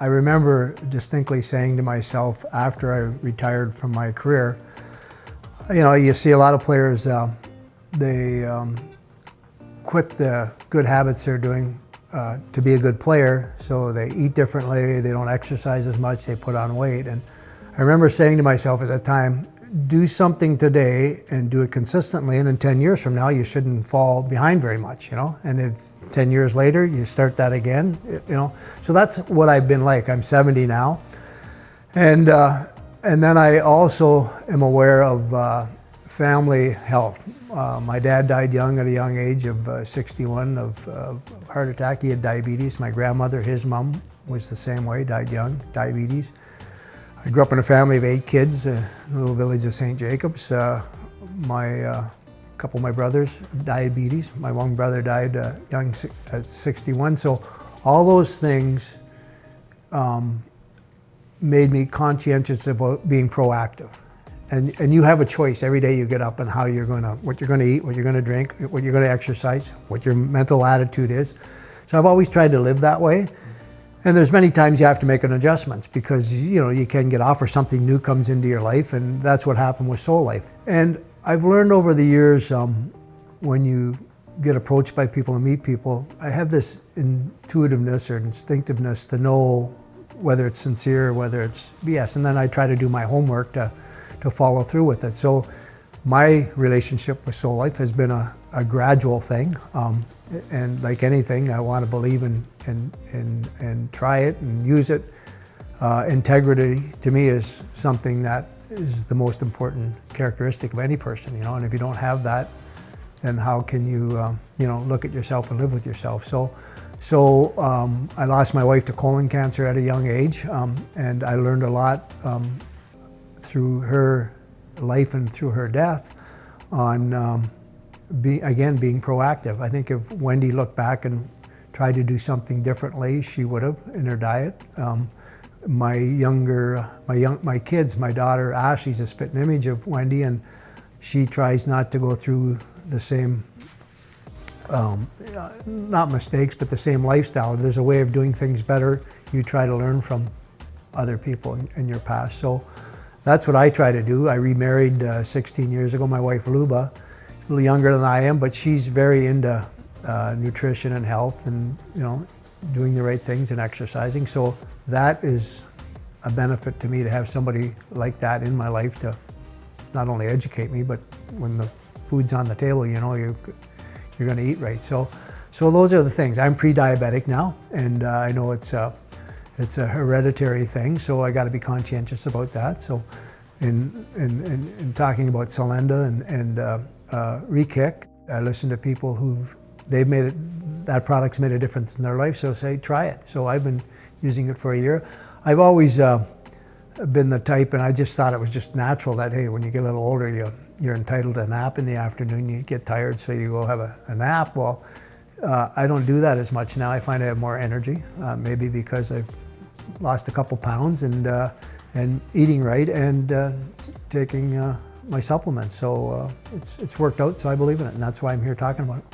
I remember distinctly saying to myself after I retired from my career, you see a lot of players, they quit the good habits they're doing to be a good player. So they eat differently, they don't exercise as much, they put on weight. And I remember saying to myself at that time, do something today and do it consistently, and in 10 years from now you shouldn't fall behind very much, and if 10 years later you start that again, so that's what I've been like. I'm 70 now, and then I also am aware of family health. My dad died young, at a young age of 61 of heart attack. He had diabetes. My grandmother, his mom, was the same way, died young, diabetes. I grew up in a family of 8 kids, a little village of St. Jacobs. Couple of my brothers, diabetes. My one brother died young at 61. So all those things made me conscientious about being proactive. And you have a choice every day you get up on how what you're going to eat, what you're going to drink, what you're going to exercise, what your mental attitude is. So I've always tried to live that way. And there's many times you have to make an adjustments because you can get off or something new comes into your life, and that's what happened with SoulLife. And I've learned over the years, when you get approached by people and meet people, I have this intuitiveness or instinctiveness to know whether it's sincere or whether it's BS, and then I try to do my homework to follow through with it. So my relationship with SoulLife has been a gradual thing, and like anything, I want to believe and try it and use it. Integrity to me is something that is the most important characteristic of any person, and if you don't have that, then how can you look at yourself and live with yourself? So I lost my wife to colon cancer at a young age, and I learned a lot through her life and through her death on being proactive. I think if Wendy looked back and tried to do something differently, she would have in her diet. My kids, my daughter Ashley's a spitting image of Wendy, and she tries not to go through the same, not mistakes, but the same lifestyle. If there's a way of doing things better, you try to learn from other people in your past. So that's what I try to do. I remarried 16 years ago, my wife Luba, a little younger than I am, but she's very into nutrition and health and doing the right things and exercising. So that is a benefit to me to have somebody like that in my life to not only educate me, but when the food's on the table, you're going to eat right. So those are the things. I'm pre-diabetic now, and I know it's a hereditary thing, so I got to be conscientious about that. So in talking about Solenda and Re-Kick, I listen to people that product's made a difference in their life, so say, try it. So I've been using it for a year. I've always been the type, and I just thought it was just natural that, hey, when you get a little older, you're entitled to a nap in the afternoon, you get tired, so you go have a nap. Well, I don't do that as much now. I find I have more energy, maybe because I've lost a couple pounds and eating right and taking my supplements. So it's worked out, so I believe in it, and that's why I'm here talking about it.